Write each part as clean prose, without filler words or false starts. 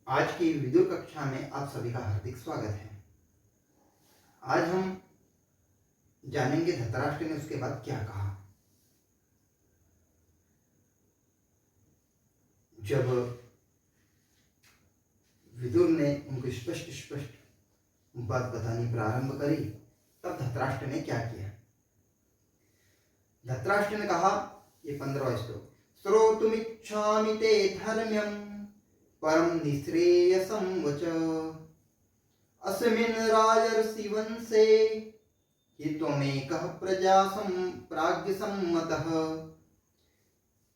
आज की विदुर कक्षा में आप सभी का हार्दिक स्वागत है। आज हम जानेंगे धृतराष्ट्र ने उसके बाद क्या कहा। जब विदुर ने उनको स्पष्ट स्पष्ट बात बतानी प्रारंभ करी, तब धृतराष्ट्र ने क्या किया। धृतराष्ट्र ने कहा, ये 15वां श्लोक, श्रोतुमिच्छामि ते धर्म्यं परम निःश्रेयसं वच अस्मिन् राजर्षि वंशे हि त्वमेकः प्रजासं प्राज्ञसम्मतः।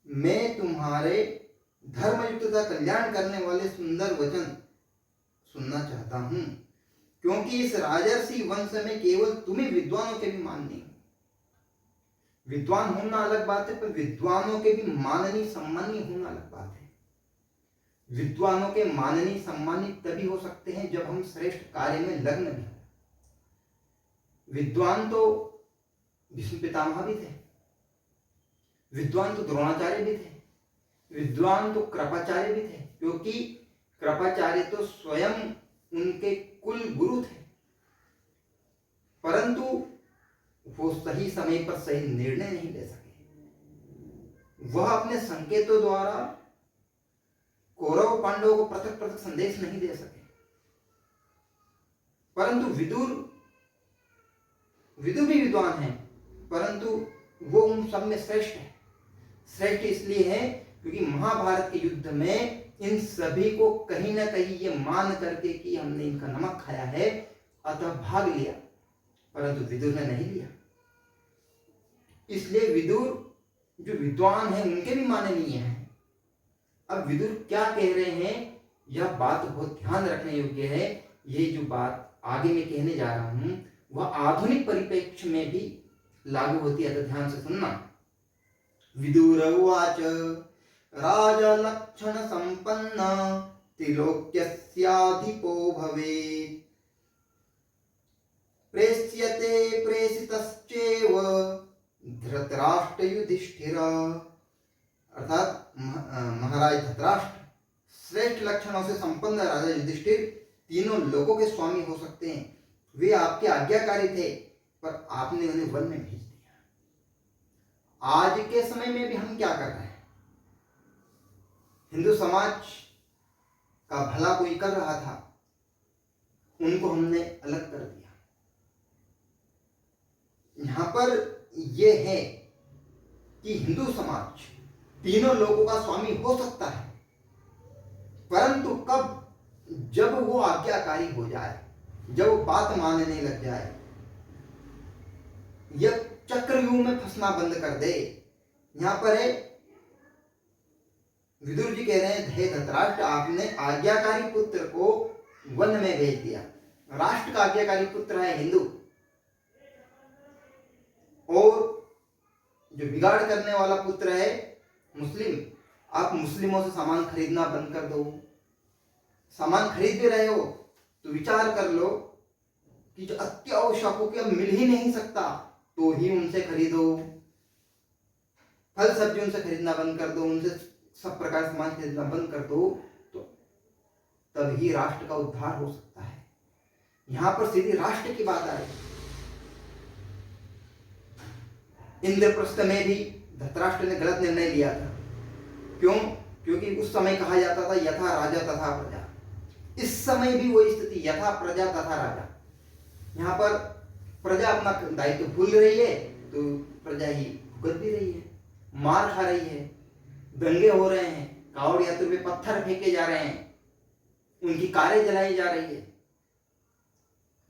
मैं तुम्हारे धर्मयुक्त तथा कल्याण करने वाले सुंदर वचन सुनना चाहता हूं, क्योंकि इस राजर्षि वंश में केवल तुम्हें विद्वानों के भी माननीय, विद्वान होना अलग बात है, पर विद्वानों के भी माननीय सम्मानीय होना अलग बात है। विद्वानों के माननीय सम्मानित तभी हो सकते हैं जब हम श्रेष्ठ कार्य में लग्न भी हो। विद्वान तो भीष्म पितामह भी थे, विद्वान तो द्रोणाचार्य भी थे, विद्वान तो कृपाचार्य भी थे, क्योंकि कृपाचार्य तो स्वयं उनके कुल गुरु थे, परंतु वो सही समय पर सही निर्णय नहीं ले सके। वह अपने संकेतों द्वारा कौरव पांडवों को पृथक पृथक संदेश नहीं दे सके। परंतु विदुर भी विद्वान है, परंतु वो उन सब में श्रेष्ठ है। श्रेष्ठ इसलिए है क्योंकि महाभारत के युद्ध में इन सभी को कहीं ना कहीं ये मान करके कि हमने इनका नमक खाया है, अतः भाग लिया, परंतु विदुर ने नहीं लिया। इसलिए विदुर जो विद्वान है उनके भी माननीय है। अब विदुर क्या कह रहे हैं, यह बात बहुत ध्यान रखने योग्य है। ये जो बात आगे मैं कहने जा रहा हूं वह आधुनिक परिप्रेक्ष्य में भी लागू होती है, तो ध्यान से सुनना। विदुर उवाच राजा लक्षण संपन्न त्रिलोक्यस्याधिपो भवेत् प्रेष्यते प्रेषितश्चैव धृतराष्ट्र युधिष्ठिर। अर्थात महाराज धृतराष्ट्र श्रेष्ठ लक्षणों से संपन्न राजा युधिष्ठिर तीनों लोकों के स्वामी हो सकते हैं। वे आपके आज्ञाकारी थे, पर आपने उन्हें वन में भेज दिया। आज के समय में भी हम क्या कर रहे हैं, हिंदू समाज का भला कोई कर रहा था, उनको हमने अलग कर दिया। यहां पर यह है कि हिंदू समाज तीनों लोगों का स्वामी हो सकता है, परंतु कब, जब वो आज्ञाकारी हो जाए, जब वो बात मानने लग जाए, या चक्रव्यूह में फंसना बंद कर दे। यहां पर है विदुर जी कह रहे हैं, हे धृतराष्ट्र, आपने आज्ञाकारी पुत्र को वन में भेज दिया। राष्ट्र का आज्ञाकारी पुत्र है हिंदू, और जो बिगाड़ करने वाला पुत्र है मुस्लिम। आप मुस्लिमों से सामान खरीदना बंद कर दो। सामान खरीद भी रहे हो तो विचार कर लो कि जो अत्यावश्यक हो कि अब मिल ही नहीं सकता, तो ही उनसे खरीदो। फल सब्जी उनसे खरीदना बंद कर दो, उनसे सब प्रकार सामान खरीदना बंद कर दो, तो तभी राष्ट्र का उद्धार हो सकता है। यहां पर सीधी राष्ट्र की बात आई। इंद्रप्रस्थ में भी धृतराष्ट्र ने गलत निर्णय लिया था। क्यों? क्योंकि उस समय कहा जाता था यथा राजा तथा प्रजा। इस समय भी वही स्थिति, यथा प्रजा तथा राजा। यहां पर प्रजा अपना दायित्व भूल रही है, तो प्रजा ही भुगत भी रही है, मार खा रही है, दंगे हो रहे हैं, कावड़ यात्रियों पे पत्थर फेंके जा रहे हैं, उनकी कारें जलाई जा रही है,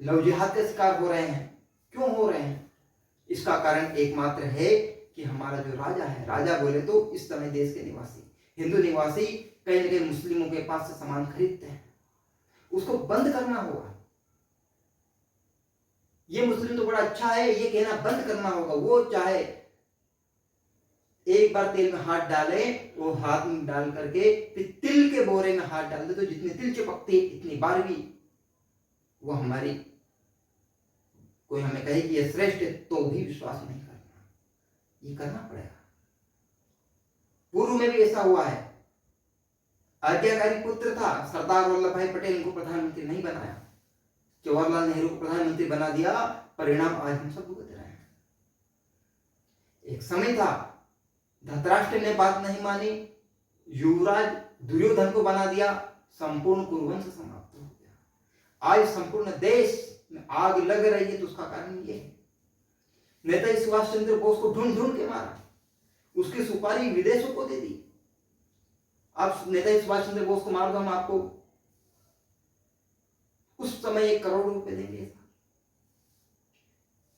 लव जिहाद के शिकार हो रहे हैं। क्यों हो रहे हैं? इसका कारण एकमात्र है कि हमारा जो राजा है, राजा बोले तो इस समय देश के निवासी, हिंदू निवासी कहीं न कहीं मुस्लिमों के पास से सामान खरीदते हैं। उसको बंद करना होगा। ये मुस्लिम तो बड़ा अच्छा है, ये कहना बंद करना होगा। वो चाहे एक बार तेल में हाथ डाले, वो हाथ में डाल करके फिर तिल के बोरे में हाथ डाल दे, तो जितने तिल चिपकते इतनी बार भी वो हमारी, कोई हमें कहे कि ये श्रेष्ठ है, तो भी विश्वास नहीं करना, ये करना पड़ेगा। पूर्व में भी ऐसा हुआ है। आज्ञाकारी पुत्र था सरदार वल्लभ भाई पटेल, इनको प्रधानमंत्री नहीं बनाया। जवाहरलाल नेहरू को प्रधानमंत्री बना दिया, परिणाम आज हम सब भुगत रहे हैं। एक समय था धृतराष्ट्र ने बात नहीं मानी, युवराज दुर्योधन को बना दिया, संपूर्ण कुरुवंश समाप्त हो गया। आज संपूर्ण देश में आग लग रही है, तो उसका कारण ये है नेताजी सुभाष चंद्र बोस को ढूंढ ढूंढ के मारा, उसकी सुपारी विदेशों को दे दी। आप नेताजी सुभाष चंद्र बोस को मार दो, हम आपको उस समय 1 करोड़ रुपए देंगे।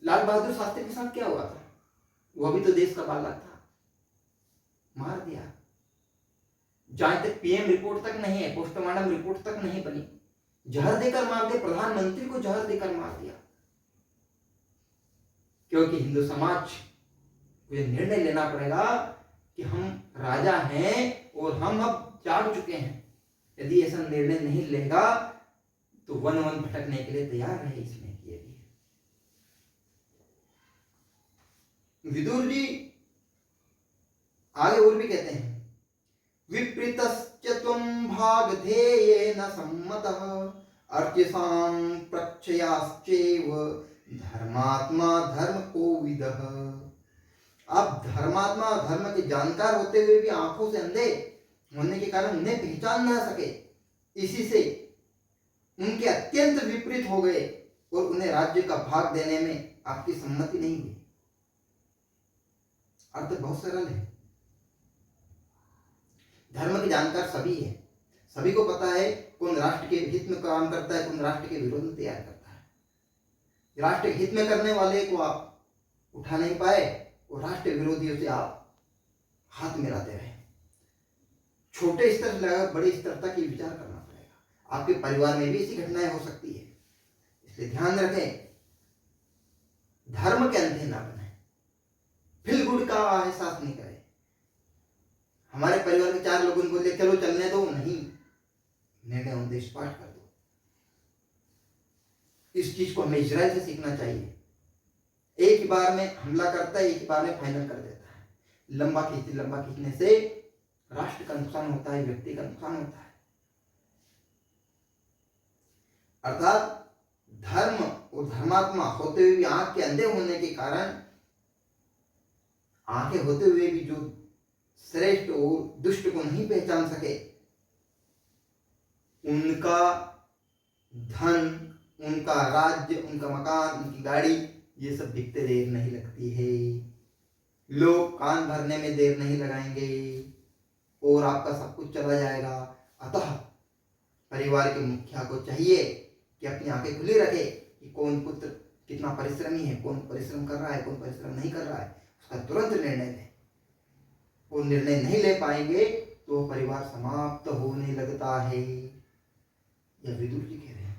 लाल बहादुर शास्त्री के साथ क्या हुआ था? वो भी तो देश का बालक था, मार दिया। जहां तक पीएम रिपोर्ट तक नहीं है, पोस्टमार्टम रिपोर्ट तक नहीं बनी, जहर देकर मार दिया, प्रधानमंत्री को जहर देकर मार दिया। क्योंकि हिंदू समाज को यह निर्णय लेना पड़ेगा कि हम राजा हैं और हम अब जाग चुके हैं। यदि ऐसा निर्णय नहीं लेगा तो वन वन भटकने के लिए तैयार रहे, इसमें किए भी। विदुर जी आगे और भी कहते हैं, विपरीतश्च त्वं भागधेयेन सम्मतः अर्चिसां प्रक्षयाश्चैव धर्मात्मा धर्म कोविदः। आप धर्मात्मा धर्म के जानकार होते हुए भी आंखों से अंधे होने के कारण उन्हें पहचान न सके, इसी से उनके अत्यंत विपरीत हो गए और उन्हें राज्य का भाग देने में आपकी सम्मति नहीं हुई। अर्थ बहुत सरल है। धर्म के जानकार सभी है, सभी को पता है कौन राष्ट्र के हित में काम करता है, कौन राष्ट्र के विरोध में तैयार करता है। राष्ट्र के हित में करने वाले को आप उठा नहीं पाए और राष्ट्र विरोधियों से आप हाथ मिलाते रहे। छोटे स्तर से लेकर बड़े स्तर तक ये विचार करना पड़ेगा। आपके परिवार में भी ऐसी घटनाएं हो सकती है, इसलिए ध्यान रखें, धर्म के अंधे ना बने, फिल गुड का एहसास नहीं करें। हमारे परिवार के 4 लोगों को बोले चलो चलने दो, नहीं, निर्णय उद्देश्य पाठ कर दो। इस चीज को हमें इजराइल से सीखना चाहिए। एक ही बार में हमला करता है, एक ही बार में फाइनल कर देता है। लंबा खींचने से राष्ट्र का नुकसान होता है, व्यक्ति का नुकसान होता है। अर्थात धर्म और धर्मात्मा होते हुए भी आंख के अंधे होने के कारण, आंखें होते हुए भी जो श्रेष्ठ और दुष्ट को नहीं पहचान सके, उनका धन, उनका राज्य, उनका मकान, उनकी गाड़ी, ये सब दिखते देर नहीं लगती है। लोग कान भरने में देर नहीं लगाएंगे और आपका सब कुछ चला जाएगा। अतः परिवार के मुखिया को चाहिए कि अपनी आंखें खुली रखे कि कौन पुत्र कितना परिश्रमी है, कौन परिश्रम कर रहा है, कौन परिश्रम नहीं कर रहा है, उसका तुरंत निर्णय लें। वो निर्णय नहीं ले पाएंगे तो परिवार समाप्त होने लगता है। यह विदुर जी कह रहे हैं।